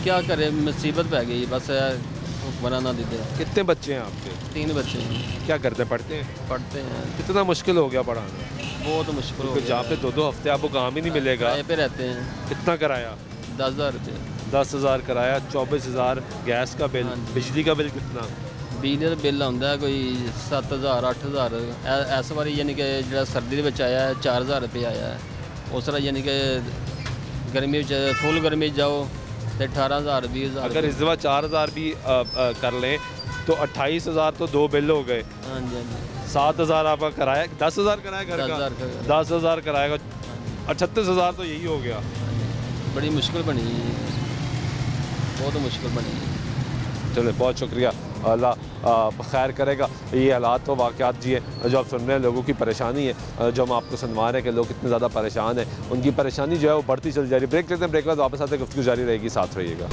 Speaker 14: क्या करें, मुसीबत पै गई बस, बनाना दीजिए।
Speaker 1: कितने बच्चे हैं आपके?
Speaker 14: 3 बच्चे हैं।
Speaker 1: क्या करते हैं? पढ़ते हैं?
Speaker 14: पढ़ते हैं।
Speaker 1: कितना मुश्किल हो गया पढ़ाना?
Speaker 14: बहुत मुश्किल हो गया।
Speaker 1: जहाँ पे 2-2 हफ्ते आपको काम ही नहीं मिलेगा।
Speaker 14: किराए पे रहते हैं।
Speaker 1: कितना किराया?
Speaker 14: 10,000 रुपये।
Speaker 1: 10,000 किराया, 24,000 गैस का बिल। बिजली का बिल कितना?
Speaker 14: बिजली का बिल आंदा है कोई 7,000, 8,000। इस बार यानी कि जो सर्दी के आया है 4,000 रुपये आया है। उस तरह यानी कि गर्मी फुल गर्मी जाओ तो 18,000, 20,000।
Speaker 1: अगर इस दफ़ा 4,000 भी कर लें तो 28,000 तो 2 बिल हो गए।
Speaker 14: हाँ जी, हाँ जी।
Speaker 1: 7,000 आपका किराया, 10,000 किराया घर का, 10,000 किराया, 38,000 तो यही हो गया।
Speaker 14: बड़ी मुश्किल बनी, बहुत मुश्किल बनी।
Speaker 1: चलो बहुत शुक्रिया, अल्लाह खैर करेगा। ये हालात तो वाक़यात जी है जो आप सुन रहे हैं, लोगों की परेशानी है जो हम आपको सुनवा रहे हैं कि लोग कितने ज़्यादा परेशान हैं। उनकी परेशानी जो है वो बढ़ती चल जा रही है। ब्रेक लेते हैं, ब्रेक के बाद वापस आते गुफ्तगू जारी रहेगी, साथ रहिएगा।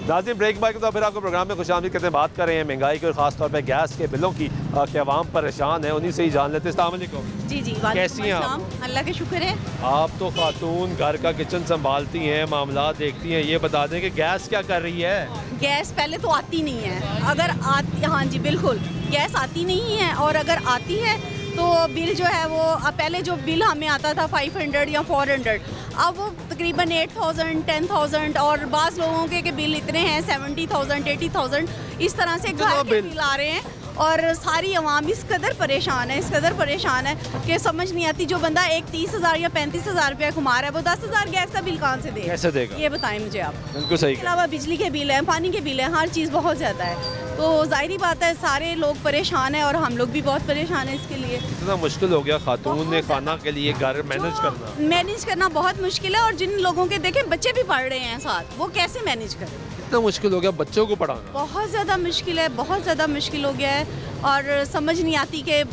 Speaker 1: नाज़रीन ब्रेक बाइक तो फिर आपको प्रोग्राम में खुशामदीद कहते हैं। बात कर रहे हैं महंगाई की और ख़ास तौर पे गैस के बिलों की कि अवाम परेशान है, उन्हीं से ही जान लेते हैं। अस्सलाम वालेकुम।
Speaker 15: जी जी,
Speaker 1: कैसी हैं आप?
Speaker 15: अल्लाह का शुक्र है।
Speaker 1: आप तो खातून घर का किचन संभालती हैं, मामला देखती हैं, ये बता दें कि गैस क्या कर रही है?
Speaker 15: गैस पहले तो आती नहीं है, अगर आती, हाँ जी बिल्कुल, गैस आती नहीं है, और अगर आती है तो बिल जो है वो पहले जो बिल हमें आता था 500 या 400, अब वो तकरीबन 8,000, 10,000, और बाज़ लोगों के बिल इतने हैं 70,000, 80,000, इस तरह से घर के बिल आ रहे हैं। और सारी आवाम इस कदर परेशान है, इस कदर परेशान है कि समझ नहीं आती। जो बंदा एक 30,000 या 35,000 रुपया कमा रहा है, वो 10,000 गैस का बिल कहाँ से देगा?
Speaker 1: कैसे देगा?
Speaker 15: ये बताएं मुझे आप।
Speaker 1: बिल्कुल सही।
Speaker 15: इसके अलावा बिजली के बिल हैं, पानी के बिल हैं, हर चीज़ बहुत ज़्यादा है। तो जाहिर बात है सारे लोग परेशान हैं, और हम लोग भी बहुत परेशान हैं इसके लिए।
Speaker 1: इतना मुश्किल हो गया खातून ने खाना के लिए घर मैनेज करना
Speaker 15: बहुत मुश्किल है। और जिन लोगों के देखें बच्चे भी पढ़ रहे हैं साथ, वो कैसे मैनेज करें?
Speaker 1: इतना मुश्किल हो गया बच्चों को पढ़ाना,
Speaker 15: बहुत ज़्यादा मुश्किल है, बहुत ज़्यादा मुश्किल हो गया है। और समझ नहीं आती कि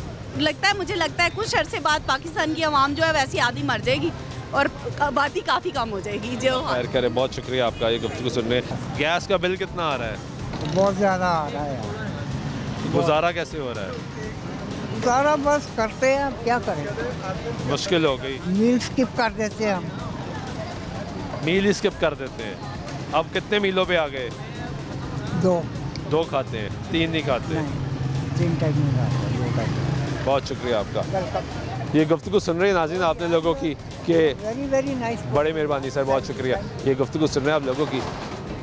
Speaker 15: मुझे लगता है कुछ अरसे बाद पाकिस्तान की आवाम जो है वैसी आधी मर जाएगी और आबादी काफ़ी कम हो जाएगी। जो
Speaker 1: खैर करे, बहुत शुक्रिया आपका ये गुफ्तगू सुनने। गैस का बिल कितना आ रहा है?
Speaker 16: बहुत ज़्यादा आ रहा है।
Speaker 1: गुजारा कैसे हो रहा है?
Speaker 16: गुजारा बस करते हैं, अब क्या करें,
Speaker 1: मुश्किल हो गई।
Speaker 16: मील स्किप कर देते हैं हम,
Speaker 1: मील स्किप कर देते हैं। अब कितने मीलों पे आ गए?
Speaker 16: 2
Speaker 1: खाते हैं, 3 नहीं खाते।
Speaker 16: 3 टाइम नहीं खाते, 2 टाइम।
Speaker 1: बहुत शुक्रिया आपका। ये गुफ्तगू सुन रहे हैं नाज़रीन आपने लोगों की कि
Speaker 16: वेरी नाइस,
Speaker 1: बड़ी मेहरबानी सर, बहुत शुक्रिया। ये गुफ्तगू सुन रहे हैं आप लोगों की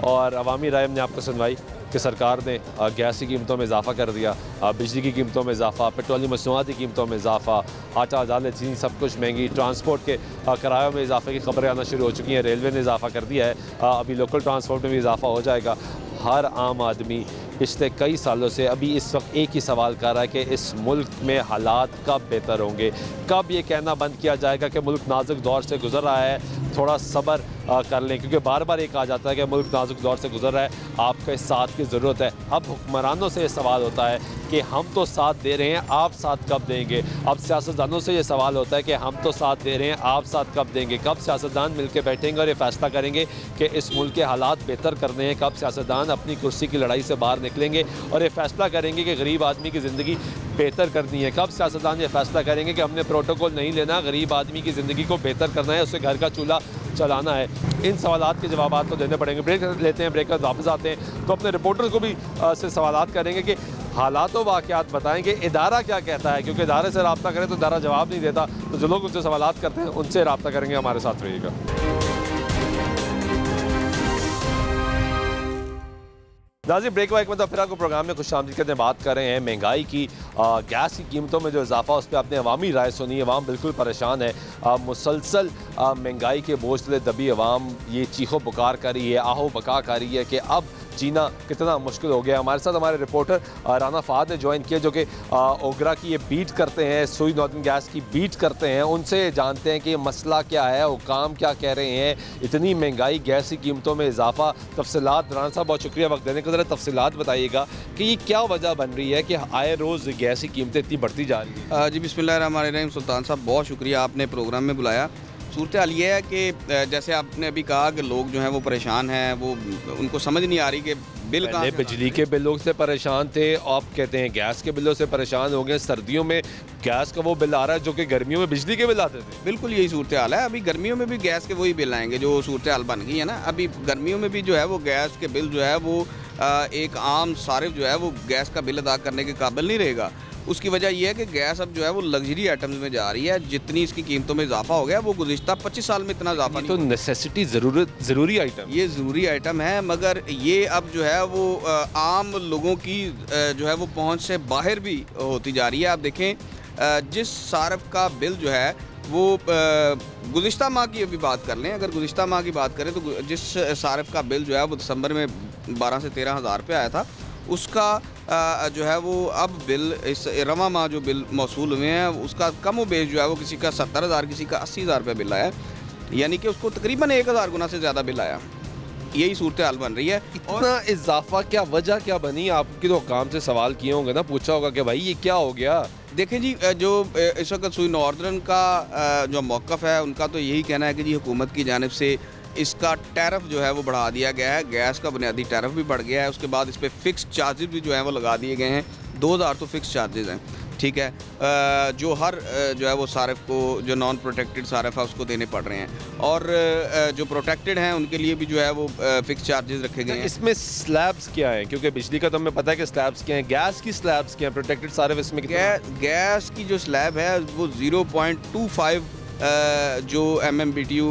Speaker 1: और अवामी राय हमने आपको सुनवाई। कि सरकार ने गैस की कीमतों में इजाफा कर दिया, बिजली की कीमतों में इजाफा, पेट्रोलियम मसनूआत की कीमतों में इजाफा, आटा दालें चीनी सब कुछ महंगी, ट्रांसपोर्ट के किरायों में इजाफे की खबरें आना शुरू हो चुकी हैं। रेलवे ने इजाफा कर दिया है, अभी लोकल ट्रांसपोर्ट में भी इजाफा हो जाएगा। हर आम आदमी पिछले कई सालों से अभी इस वक्त एक ही सवाल कर रहा है कि इस मुल्क में हालात कब बेहतर होंगे, कब ये कहना बंद किया जाएगा कि मुल्क नाजुक दौर से गुजर रहा है, थोड़ा सब्र कर लें, क्योंकि बार बार ये कहा जाता है कि मुल्क नाजुक दौर से गुजर रहा है, आपके साथ की ज़रूरत है। अब हुक्मरानों से ये सवाल होता है कि हम तो साथ दे रहे हैं, आप साथ कब देंगे। अब सियासतदानों से ये सवाल होता है कि हम तो साथ दे रहे हैं, आप साथ कब देंगे। कब सियासतदान मिल के बैठेंगे और ये फैसला करेंगे कि इस मुल्क के हालात बेहतर करने हैं। कब सियासतदान अपनी कुर्सी की लड़ाई से बाहर निकलेंगे और ये फैसला करेंगे कि गरीब आदमी की ज़िंदगी बेहतर करनी है। कब सियासतदान ये फैसला करेंगे कि हमने प्रोटोकॉल नहीं लेना, गरीब आदमी की ज़िंदगी को बेहतर करना है, उससे घर का चूल्हा चलाना है। इन सवालात के जवाब तो देने पड़ेंगे। ब्रेक लेते हैं, ब्रेक कर वापस आते हैं तो अपने रिपोर्टर्स को भी से सवालात करेंगे कि हालात व वाक़यात बताएंगे, इदारा क्या कहता है, क्योंकि इदारे से रब्ता करें तो इदारा जवाब नहीं देता, तो जो लोग उनसे सवालात करते हैं उनसे रब्ता करेंगे। हमारे साथ रहिएगा। नाज़रीन, ब्रेक वाइक मतलब फिर आपको प्रोग्राम में खुश आमदीद करते बात कर रहे हैं महंगाई की, गैस की कीमतों में जो इजाफा, उस पर आपने अवामी राय सुनी है। अवाम बिल्कुल परेशान है, मुसलसल महंगाई के बोझ तले दबी अवाम ये चीखो पुकार कर रही है, आहो बका कर रही है कि अब जीना कितना मुश्किल हो गया। हमारे साथ हमारे रिपोर्टर राना फ़ाद ने ज्वाइन किया, जो कि ओगरा की ये बीट करते हैं, सुई नॉर्दर्न गैस की बीट करते हैं। उनसे जानते हैं कि मसला क्या है, हुकाम क्या कह रहे हैं, इतनी महंगाई, गैस की कीमतों में इजाफा, तफसीलात। राना साहब बहुत शुक्रिया वक्त देने के, ज़रा तफसीलात बताइएगा कि ये क्या वजह बन रही है कि आए रोज़ गैस की कीमतें इतनी बढ़ती जा रही हैं।
Speaker 2: जी बिस्मिल्लाहिर्रहमानिर्रहीम। सुल्तान साहब बहुत शुक्रिया, आपने प्रोग्राम में बुलाया। सूरत हाल ये है कि जैसे आपने अभी कहा कि लोग जो हैं वो परेशान हैं, वो उनको समझ नहीं आ रही कि बिल कहाँ।
Speaker 1: बिजली के बिलों से परेशान थे, आप कहते हैं गैस के बिलों से परेशान हो गए। सर्दियों में गैस का वो बिल आ रहा है जो कि गर्मियों में बिजली के बिल आते थे।
Speaker 2: बिल्कुल यही सूरत हाल है। अभी गर्मियों में भी गैस के वही बिल आएंगे जो सूरत हाल बन गई है ना। अभी गर्मियों में भी जो है वो गैस के बिल जो है वो एक आम सारिफ जो है वो गैस का बिल अदा करने के काबिल नहीं रहेगा। उसकी वजह यह है कि गैस अब जो है वो लग्जरी आइटम्स में जा रही है। जितनी इसकी कीमतों में इजाफा हो गया वो गुज़िश्ता 25 साल में इतना इजाफा नहीं।
Speaker 1: तो नेसेसिटी ज़रूरी आइटम,
Speaker 2: ये ज़रूरी आइटम है, मगर ये अब जो है वो आम लोगों की जो है वो पहुंच से बाहर भी होती जा रही है। आप देखें जिस सारफ का बिल जो है वो गुज़िश्ता माह की अभी बात कर लें, अगर गुज़िश्ता माह की बात करें तो जिस सारफ का बिल जो है वो दिसंबर में 12 से 13 हज़ार रुपये आया था, उसका जो है वो अब बिल इस रवा माह जो बिल मौसूल हुए हैं उसका कम व बेश जो है वो किसी का 70,000 किसी का 80,000 रुपये बिल आया, यानी कि उसको तकरीबन 1,000 गुना से ज़्यादा बिल आया। यही सूरत हाल बन रही है।
Speaker 1: इतना इजाफा क्या वजह क्या बनी? आपकी तो काम से सवाल किए होंगे ना, पूछा होगा कि भाई ये क्या हो गया।
Speaker 2: देखें जी, जो इस वक्त सुई नॉर्दर्न का जो मौक़िफ़ है उनका तो यही कहना है कि जी हुकूमत की जानिब से इसका टैरिफ जो है वो बढ़ा दिया गया है। गैस का बुनियादी टैरिफ भी बढ़ गया है, उसके बाद इस पर फ़िक्स चार्जेस भी जो है वो लगा दिए गए हैं। 2,000 तो फ़िक्स चार्जेस हैं, ठीक है, जो हर जो है वो सारिफ को, जो नॉन प्रोटेक्टेड सारिफ है उसको देने पड़ रहे हैं, और जो प्रोटेक्टेड हैं उनके लिए भी जो है वो फ़िक्स चार्जेस रखे गए हैं।
Speaker 1: इसमें स्लैब्स क्या हैं? क्योंकि बिजली का तो हमें पता है कि स्लैब्स क्या हैं, गैस की स्लैब्स क्या हैं, प्रोटेक्टेड सारिफ इसमें
Speaker 2: गैस की जो स्लैब है वो 0.25 जो MMBTU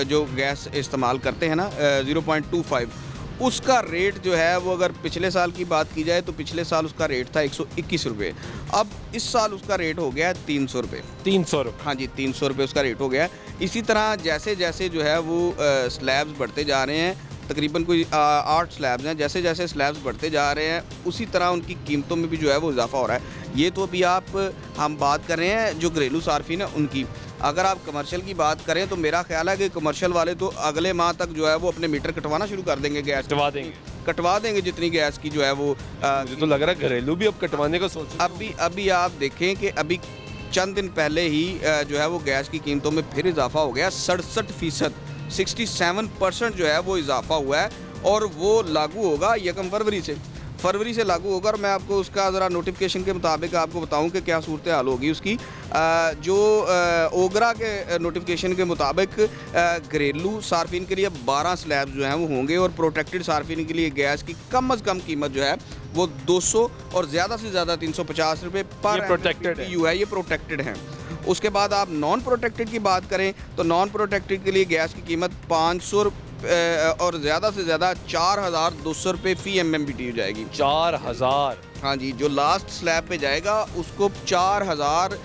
Speaker 2: जो गैस इस्तेमाल करते हैं ना, 0.25 उसका रेट जो है वो अगर पिछले साल की बात की जाए तो पिछले साल उसका रेट था 121 रुपये। अब इस साल उसका रेट हो गया है 300 रुपये।
Speaker 1: 300 रुपये?
Speaker 2: हाँ जी, 300 रुपये उसका रेट हो गया। इसी तरह जैसे जैसे जो है वो स्लैब्स बढ़ते जा रहे हैं, तकरीबन कोई 8 स्लैब्स हैं, जैसे जैसे स्लैब्स बढ़ते जा रहे हैं उसी तरह उनकी कीमतों में भी जो है वो इजाफा हो रहा है। ये तो अभी हम बात कर रहे हैं जो घरेलू सार्फिन है उनकी। अगर आप कमर्शियल की बात करें तो मेरा ख्याल है कि कमर्शियल वाले तो अगले माह तक जो है वो अपने मीटर कटवाना शुरू कर देंगे, गैस कटवा देंगे जितनी गैस की जो है वो।
Speaker 1: मुझे तो लग रहा है घरेलू भी अब कटवाने का सोच।
Speaker 2: अभी आप देखें कि अभी चंद दिन पहले ही जो है वो गैस की कीमतों में फिर इजाफा हो गया। 67%, 67% जो है वो इजाफा हुआ है, और वो लागू होगा 1 फरवरी से लागू होगा। और मैं आपको उसका ज़रा नोटिफिकेशन के मुताबिक आपको बताऊं कि क्या सूरत हाल होगी उसकी। जो ओगरा के नोटिफिकेशन के मुताबिक घरेलू सार्फिन के लिए 12 स्लैब जो हैं वो होंगे, और प्रोटेक्टेड सार्फिन के लिए गैस की कम अज़ कम कीमत जो है वो 200 और ज़्यादा से ज़्यादा 350 रुपये पर
Speaker 1: प्रोटेक्टेड
Speaker 2: है, ये प्रोटेक्टेड हैं। उसके बाद आप नॉन प्रोटेक्टेड की बात करें तो नॉन प्रोटेक्टेड के लिए गैस की कीमत और ज़्यादा से ज़्यादा 4200 रुपये फ़ी MMBTU जाएगी।
Speaker 1: 4000?
Speaker 2: हाँ जी, जो लास्ट स्लैब पे जाएगा उसको 4000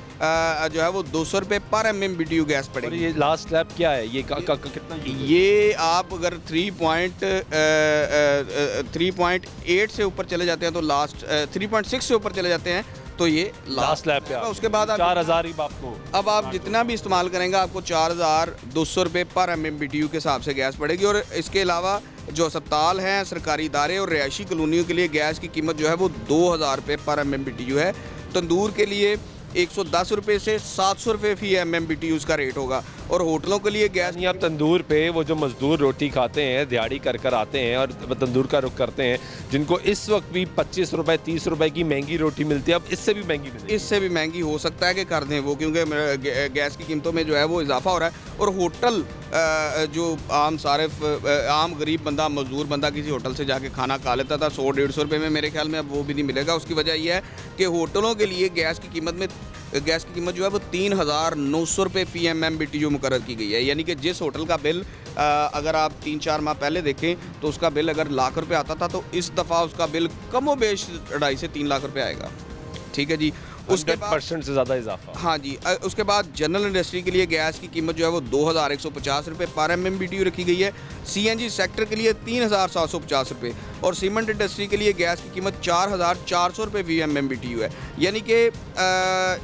Speaker 2: जो है वो 200 रुपये पर MMBTU गैस पड़ेगी।
Speaker 1: और ये लास्ट स्लैब क्या है, ये कितना?
Speaker 2: ये आप अगर 3.8 से ऊपर चले जाते हैं तो लास्ट 3.6 से ऊपर चले जाते हैं तो ये
Speaker 1: लास्ट स्लैब पे
Speaker 2: उसके बाद
Speaker 1: 4000 ही आपको।
Speaker 2: अब आप जितना भी इस्तेमाल करेंगे आपको 4200 रुपये पर MMBTU के हिसाब से गैस पड़ेगी। और इसके अलावा जो अस्पताल हैं, सरकारी इदारे और रिहायशी कॉलोनियों के लिए गैस की कीमत जो है वो 2000 रुपये पर MMBTU है। तंदूर के लिए 110 रुपये से 700 रुपये फ़ी MMBTU उसका रेट होगा। और होटलों के लिए गैस
Speaker 1: नहीं, आप तंदूर पे वो जो मजदूर रोटी खाते हैं, दिहाड़ी कर आते हैं और तंदूर का रुख करते हैं, जिनको इस वक्त भी 25 रुपये 30 रुपये की महंगी रोटी मिलती है, अब इससे भी महंगी मिलेगी।
Speaker 2: इससे भी महंगी हो सकता है कि कर दें वो, क्योंकि गैस की कीमतों में जो है वो इजाफा हो रहा है। और होटल जो आम सारिफ आम गरीब बंदा, मजदूर बंदा किसी होटल से जाके खाना खा लेता था 100-150 रुपये में, मेरे ख्याल में अब वो भी नहीं मिलेगा। उसकी वजह यह है कि होटलों के लिए गैस की कीमत जो है वो 3900 रुपये फ़ी MMBTU मुकर्रर की गई है। यानी कि जिस होटल का बिल अगर आप 3-4 माह पहले देखें तो उसका बिल अगर लाख रुपये आता था तो इस दफ़ा उसका बिल कमोबेश 2.5 से 3 लाख रुपये आएगा। ठीक है जी। उसके
Speaker 1: 100% से ज़्यादा इजाफा।
Speaker 2: हाँ जी। उसके बाद जनरल इंडस्ट्री के लिए गैस की कीमत जो है वो 2150 रुपये पर MMBTU रखी गई है। CNG सेक्टर के लिए 3750 रुपये और सीमेंट इंडस्ट्री के लिए गैस की कीमत 4400 रुपये फ़ी MMBTU है। यानी कि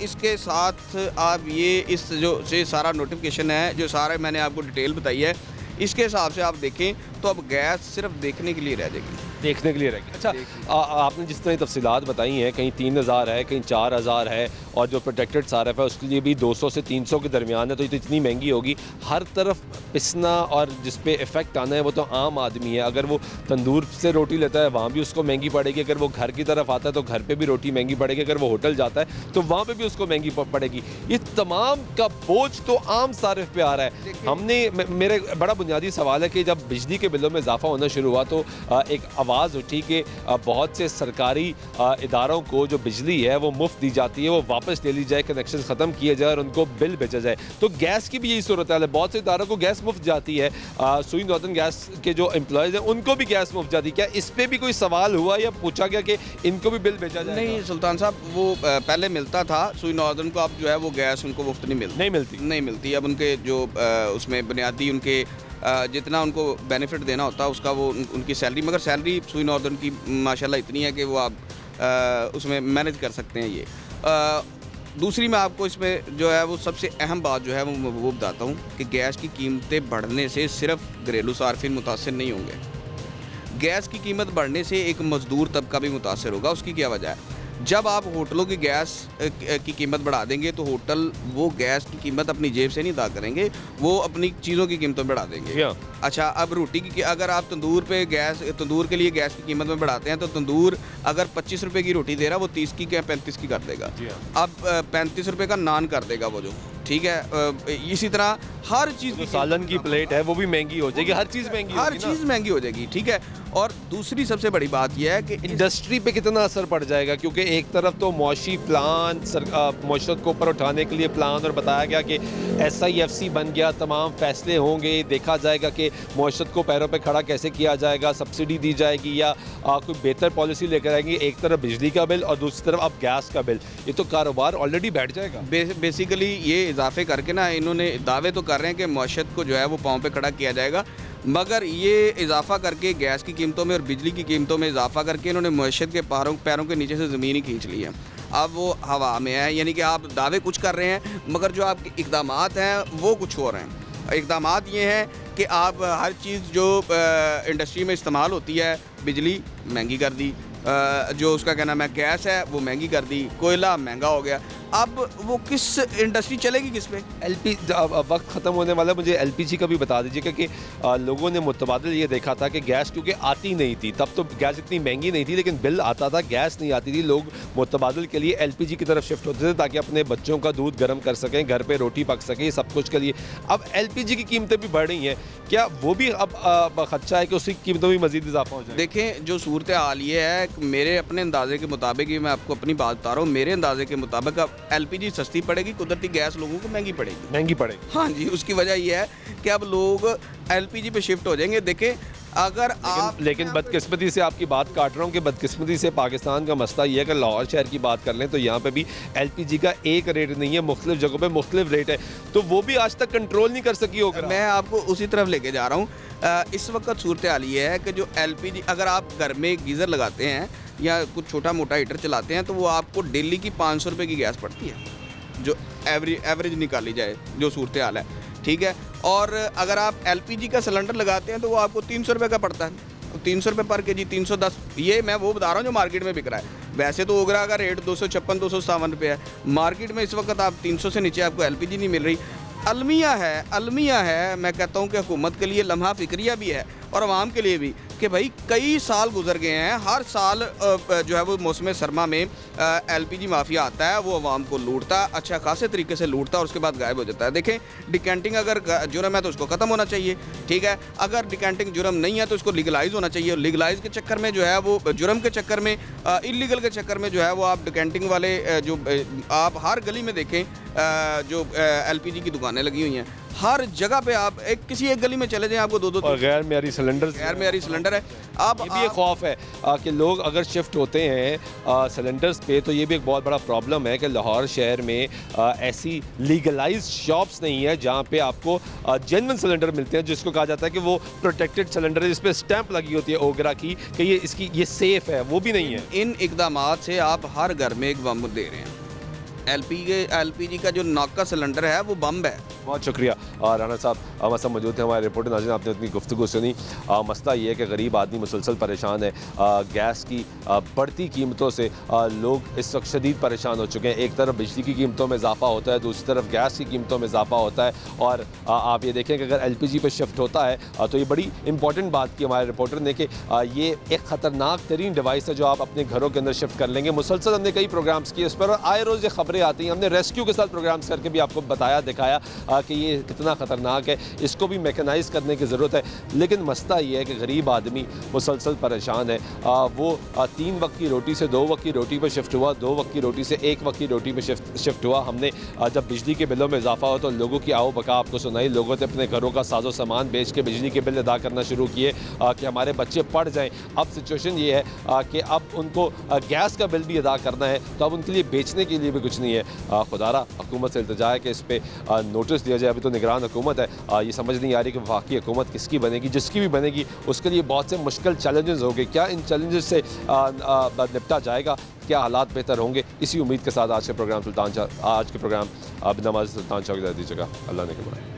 Speaker 2: इसके साथ आप ये इस जो से सारा नोटिफिकेशन है, जो सारा मैंने आपको डिटेल बताई है, इसके हिसाब से आप देखें तो अब गैस सिर्फ देखने के लिए रह जाएगी,
Speaker 1: देखने के लिए रहेगी। अच्छा, आपने जिस तरह तफसीलात बताई हैं, कहीं 3000 है, कहीं 4000 है, और जो प्रोटेक्टेड सारफ है उसके लिए भी 200 से 300 के दरमियान है, तो ये तो इतनी महंगी होगी। हर तरफ पिसना और जिस पे इफ़ेक्ट आना है वो तो आम आदमी है। अगर वो तंदूर से रोटी लेता है वहाँ भी उसको महंगी पड़ेगी, अगर वो घर की तरफ आता है तो घर पर भी रोटी महंगी पड़ेगी, अगर वो होटल जाता है तो वहाँ पर भी उसको महंगी पड़ेगी। ये तमाम का बोझ तो आम सारिफ पे आ रहा है। हमने मेरे बड़ा बुनियादी सवाल है कि जब बिजली के बिलों में इजाफा होना शुरू हुआ तो एक आवाज़ उठी कि बहुत से सरकारी इदारों को जो बिजली है वो मुफ्त दी जाती है, वो वापस ले ली जाए, कनेक्शन ख़त्म किए जाए और उनको बिल भेजा जाए। तो गैस की भी यही सूरत है, बहुत से इदारों को गैस मुफ्त जाती है। सुई नॉर्दर्न गैस के जो एम्प्लॉयज़ हैं उनको भी गैस मुफ्त जाती है। क्या इस पर भी कोई सवाल हुआ या पूछा गया कि इनको भी बिल भेजा जाए?
Speaker 2: नहीं सुल्तान साहब, वो पहले मिलता था सुई नॉर्दर्न को, अब जो है वो गैस उनको मुफ्त नहीं मिलती। अब उनके जो उसमें बुनियादी उनके जितना उनको बेनिफिट देना होता है उसका वो उनकी सैलरी, मगर सैलरी सुई नॉर्दर्न की माशाल्लाह इतनी है कि वो आप उसमें मैनेज कर सकते हैं। ये दूसरी मैं आपको इसमें जो है वो सबसे अहम बात जो है वो बताता हूँ कि गैस की कीमतें बढ़ने से सिर्फ घरेलू सार्फिन मुतासर नहीं होंगे, गैस की कीमत बढ़ने से एक मज़दूर तबका भी मुतासर होगा। उसकी क्या वजह है? जब आप होटलों की गैस की कीमत बढ़ा देंगे तो होटल वो गैस की कीमत अपनी जेब से नहीं अदा करेंगे, वो अपनी चीज़ों की कीमतों में बढ़ा देंगे। अच्छा, अब रोटी की अगर आप तंदूर के लिए गैस की कीमत में बढ़ाते हैं तो तंदूर अगर 25 रुपये की रोटी दे रहा है वो 30 की क्या 35 की कर देगा। अब 35 रुपये का नान कर देगा वो जो, ठीक है। इसी तरह हर चीज़,
Speaker 1: सालन की प्लेट है वो भी महंगी हो जाएगी, हर चीज़
Speaker 2: महंगी हो जाएगी, ठीक है। और दूसरी सबसे बड़ी बात यह है कि
Speaker 1: इंडस्ट्री पे कितना असर पड़ जाएगा, क्योंकि एक तरफ तो मौशी प्लान मौशत को ऊपर उठाने के लिए प्लान और बताया गया कि SIFC बन गया, तमाम फैसले होंगे, देखा जाएगा कि मौशत को पैरों पे खड़ा कैसे किया जाएगा, सब्सिडी दी जाएगी या कोई बेहतर पॉलिसी लेकर आएंगे। एक तरफ बिजली का बिल और दूसरी तरफ अब गैस का बिल, ये तो कारोबार ऑलरेडी बैठ जाएगा।
Speaker 2: बेसिकली ये इजाफे करके ना इन्होंने दावे तो कर रहे हैं कि मौशत को जो है वो पाँव पे खड़ा किया जाएगा, मगर ये इजाफा करके गैस की कीमतों में और बिजली की कीमतों में इजाफा करके इन्होंने मईशत के पैरों के नीचे से ज़मीन ही खींच ली है। अब वो हवा में है, यानी कि आप दावे कुछ कर रहे हैं मगर जो आपके इक़दामात हैं वो कुछ हो रहे हैं। इक़दामात ये हैं कि आप हर चीज़ जो इंडस्ट्री में इस्तेमाल होती है, बिजली महंगी कर दी, जो उसका क्या नाम है गैस है वो महंगी कर दी, कोयला महंगा हो गया। अब वो किस इंडस्ट्री चलेगी किस पे?
Speaker 1: वक्त ख़त्म होने वाला, मुझे LPG का भी बता दीजिए, क्योंकि लोगों ने मुतबादिल ये देखा था कि गैस क्योंकि आती नहीं थी, तब तो गैस इतनी महंगी नहीं थी लेकिन बिल आता था, गैस नहीं आती थी, लोग मुतबादिल के लिए LPG की तरफ शिफ्ट होते थे ताकि अपने बच्चों का दूध गर्म कर सकें, घर पर रोटी पक सके, सब कुछ के लिए। अब LPG की कीमतें भी बढ़ रही हैं, क्या वो भी अब खदशा है कि उसकी कीमतों में मज़ीद इजाफा हो जाए?
Speaker 2: देखें, जो सूरत हाल ये है, मेरे अपने अंदाजे के मुताबिक, ये मैं आपको अपनी बात बता रहा हूँ, मेरे अंदाजे के मुताबिक अब LPG सस्ती पड़ेगी, कुदरती गैस लोगों को महंगी पड़ेगी।
Speaker 1: हाँ जी।
Speaker 2: उसकी वजह यह है कि अब लोग LPG पे शिफ्ट हो जाएंगे। देखें अगर आप
Speaker 1: लेकिन बदकिस्मती से आपकी बात काट रहा हूँ कि बदकिस्मती से पाकिस्तान का मसला ये है कि लाहौर शहर की बात कर लें तो यहाँ पे भी LPG का एक रेट नहीं है, मुख्तलिफ जगहों पे मुख्तलिफ रेट है, तो वो भी आज तक कंट्रोल नहीं कर सकी होगा।
Speaker 2: मैं आपको उसी तरफ लेके जा रहा हूँ। इस वक्त सूरत हाल ये है कि जो LPG अगर आप घर में गीज़र लगाते हैं या कुछ छोटा मोटा हीटर चलाते हैं तो वो आपको डेली की 500 रुपये की गैस पड़ती है, जो एवरेज निकाली जाए जो सूरत हाल है, ठीक है। और अगर आप LPG का सिलेंडर लगाते हैं तो वो आपको 300 रुपये का पड़ता है, 300 रुपये पर केजी, 310। ये मैं वो बता रहा हूँ जो मार्केट में बिक रहा है। वैसे तो ओगरा का रेट 256-257 रुपये है, मार्केट में इस वक्त आप 300 से नीचे आपको LPG नहीं मिल रही। अलमिया है, मैं कहता हूँ कि हुकूमत के लिए लम्हा फिक्रिया भी है और आवाम के लिए भी कि भाई कई साल गुजर गए हैं, हर साल जो है वो मौसम सरमा में LPG माफिया आता है, वो आवाम को लूटता, अच्छा खासे तरीके से लूटता और उसके बाद गायब हो जाता है। देखें डिकेंटिंग अगर जुर्म है तो उसको ख़त्म होना चाहिए, ठीक है। अगर डिकेंटिंग जुर्म नहीं है तो उसको लीगलाइज होना चाहिए। और लीगलाइज के चक्कर में जो है वो जुर्म के चक्कर में, इलीगल के चक्कर में जो है वो आप डिकेंटिंग वाले जो आप हर गली में देखें जो LPG की दुकानें लगी हुई हैं, हर जगह पे आप किसी एक गली में चले जाएं आपको दो
Speaker 1: और गैर मेयारी सिलेंडर है। अब ये भी एक खौफ है कि लोग अगर शिफ्ट होते हैं सिलेंडर्स पे तो ये भी एक बहुत बड़ा प्रॉब्लम है कि लाहौर शहर में ऐसी लीगलाइज शॉप्स नहीं है जहाँ पे आपको जेन्युइन सिलेंडर मिलते हैं, जिसको कहा जाता है कि वो प्रोटेक्टेड सिलेंडर है, जिस पे स्टैंप लगी होती है ओगरा की कि ये सेफ है, वो भी नहीं है।
Speaker 2: इन इकदामात से आप हर घर में एक बम दे रहे हैं। LPG का जो नाका सिलेंडर है वो बम है।
Speaker 1: बहुत शुक्रिया राना साहब, हमारे साथ मौजूद थे हमारे रिपोर्टर। नाज़रीन आपने इतनी गुफ्तगू सुनी। मसला ये है कि गरीब आदमी मुसलसल परेशान है, गैस की बढ़ती कीमतों से लोग इस वक्त शदीद परेशान हो चुके हैं। एक तरफ बिजली की कीमतों में इजाफा होता है, दूसरी तरफ गैस की कीमतों में इजाफा होता है। और आप ये देखें कि अगर LPG पर शिफ्ट होता है तो ये बड़ी इंपॉर्टेंट बात की हमारे रिपोर्टर ने कि ये एक ख़तरनाक तरीन डिवाइस है जो आप अपने घरों के अंदर शिफ्ट कर लेंगे। मुसलसल हमने कई प्रोग्राम्स किए इस पर और आए रोज़ ये खबरें आती हैं। हमने रेस्क्यू के साथ प्रोग्राम्स करके भी आपको बताया दिखाया कि ये कितना ख़तरनाक है, इसको भी मैकेनाइज़ करने की ज़रूरत है। लेकिन मसला ये है कि गरीब आदमी मुसलसल परेशान है। वो 3 वक्त की रोटी से 2 वक्त की रोटी पर शिफ्ट हुआ, 2 वक्त की रोटी से 1 वक्त की रोटी पर शिफ्ट हुआ। हमने जब बिजली के बिलों में इजाफा हो तो लोगों की आओ बका आपको सुनाई। लोगों ने अपने घरों का साजो सामान बेच के बिजली के बिल अदा करना शुरू किए कि हमारे बच्चे पढ़ जाएँ। अब सिचुएशन ये है कि अब उनको गैस का बिल भी अदा करना है, तो अब उनके लिए बेचने के लिए भी कुछ नहीं है। खुदारा हुकूमत से इल्तिजा है कि इस पर नोटिस दिया जाए। अभी तो निगरान हुकूमत है, ये समझ नहीं आ रही कि वफाकी हुकूमत किसकी बनेगी। जिसकी भी बनेगी उसके लिए बहुत से मुश्किल चैलेंजेस होंगे। क्या इन चैलेंजेस से निपटा जाएगा, क्या हालात बेहतर होंगे, इसी उम्मीद के साथ आज के प्रोग्राम बिन नमाज़ सुल्तान चौक दीजिएगा। अल्लाह ने के